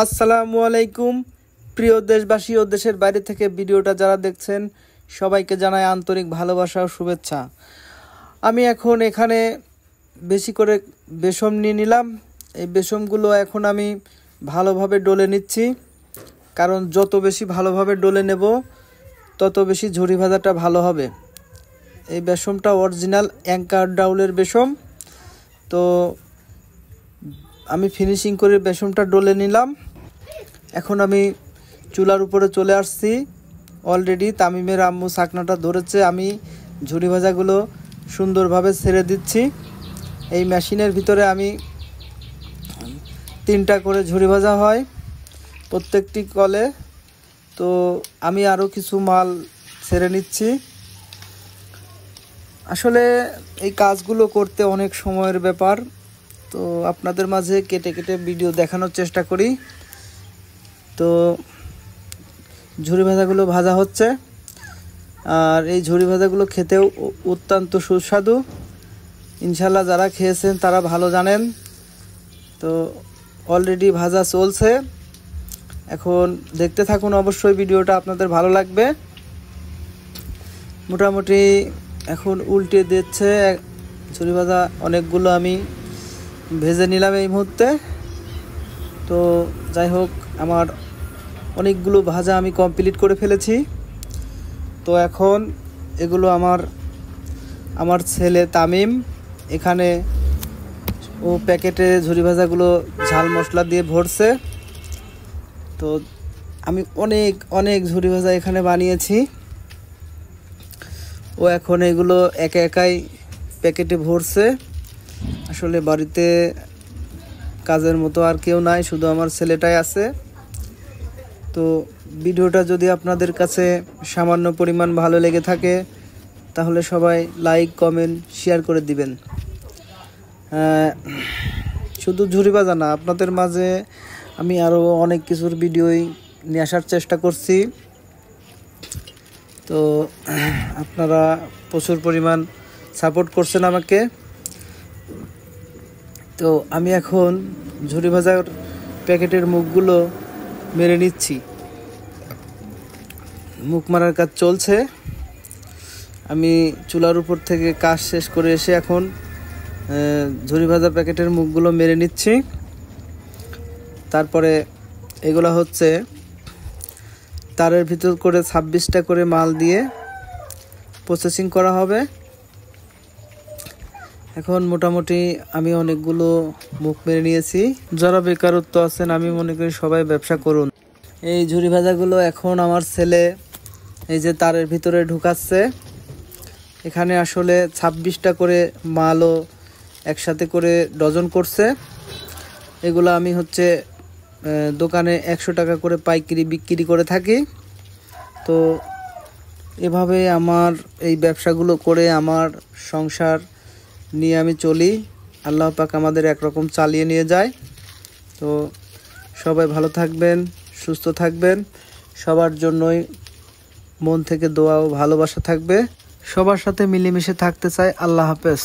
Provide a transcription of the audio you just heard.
আসসালামু আলাইকুম প্রিয় দেশবাসী ও দেশের বাইরে থেকে ভিডিওটা যারা দেখছেন সবাইকে জানাই আন্তরিক ভালোবাসা ও শুভেচ্ছা। আমি এখন এখানে বেশি করে বেসম নিয়ে নিলাম। এই বেসমগুলো এখন আমি ভালোভাবে ডলে নিচ্ছি, কারণ যত বেশি ভালোভাবে ডলে নেব তত বেশি ঝুরি ভাজাটা ভালো হবে। এই বেসমটা অরিজিনাল অ্যাঙ্কার ডাউলের বেসম। তো আমি ফিনিশিং করে বেসমটা ডলে নিলাম। এখন আমি চুলার উপরে চলে আসছি। অলরেডি তামিমের আম্মু ছাকনাটা ধরেছে, আমি ঝুরি ভাজাগুলো সুন্দরভাবে ছেড়ে দিচ্ছি। এই মেশিনের ভিতরে আমি 3টা করে ঝুরি ভাজা হয় প্রত্যেকটি কলে। তো আমি আরও কিছু মাল ছেড়ে নিচ্ছি। আসলে এই কাজগুলো করতে অনেক সময়ের ব্যাপার, তো আপনাদের মাঝে কেটে কেটে ভিডিও দেখানোর চেষ্টা করি। তো ঝুরি ভাজাগুলো ভাজা হচ্ছে, আর এই ঝুরি ভাজাগুলো খেতেও অত্যন্ত সুস্বাদু। ইনশাল্লাহ যারা খেয়েছেন তারা ভালো জানেন। তো অলরেডি ভাজা চলছে, এখন দেখতে থাকুন, অবশ্যই ভিডিওটা আপনাদের ভালো লাগবে। মোটামুটি এখন উল্টে দিচ্ছে ঝুরি ভাজা অনেকগুলো আমি ভেজে নিলাম এই মুহূর্তে। তো যাই হোক, আমার অনেকগুলো ভাজা আমি কমপ্লিট করে ফেলেছি। তো এখন এগুলো আমার ছেলে তামিম এখানে ও প্যাকেটে ঝুরি ভাজাগুলো ঝাল মশলা দিয়ে ভরছে। তো আমি অনেক ঝুরি ভাজা এখানে বানিয়েছি। ও এখন এগুলো একা একাই প্যাকেটে ভরছে। আসলে বাড়িতে কাজের মতো আর কেউ নাই, শুধু আমার ছেলেটাই আছে। তো ভিডিওটা যদি আপনাদের কাছে সামান্য পরিমাণ ভালো লেগে থাকে তাহলে সবাই লাইক কমেন্ট শেয়ার করে দিবেন। শুধু ঝুরি ভাজা না, আপনাদের মাঝে আমি আরও অনেক কিছুর ভিডিওই নিয়ে আসার চেষ্টা করছি। তো আপনারা প্রচুর পরিমাণ সাপোর্ট করছেন আমাকে। তো আমি এখন ঝুরি ভাজার প্যাকেটের মুখগুলো মেরে নিচ্ছি। মুখ মারার কাজ চলছে। আমি চুলার উপর থেকে কাজ শেষ করে এসে এখন ঝুরি ভাজা প্যাকেটের মুখগুলো মেরে নিচ্ছি। তারপরে এগুলো হচ্ছে তারের ভিতর করে 26টা করে মাল দিয়ে প্রসেসিং করা হবে। এখন মোটামুটি আমি অনেকগুলো মুখ মেরে নিয়েছি। যারা বেকারত্ব আছেন আমি মনে করি সবাই ব্যবসা করুন। এই ঝুরি ভাজাগুলো এখন আমার ছেলে এই যে তারের ভিতরে ঢুকাচ্ছে। এখানে আসলে 26টা করে মালও একসাথে করে ডজন করছে। এগুলো আমি দোকানে 100 টাকা করে পাইকারি বিক্রি করে থাকি। তো এভাবে আমার এই ব্যবসাগুলো করে আমার সংসার নিয়ে আমি চলি। আল্লাহ পাক আমাদের একরকম চালিয়ে নিয়ে যায়। তো সবাই ভালো থাকবেন, সুস্থ থাকবেন। সবার জন্যই মন থেকে দোয়া ও ভালোবাসা থাকবে। সবার সাথে মিলেমিশে থাকতে চাই। আল্লাহ হাফেজ।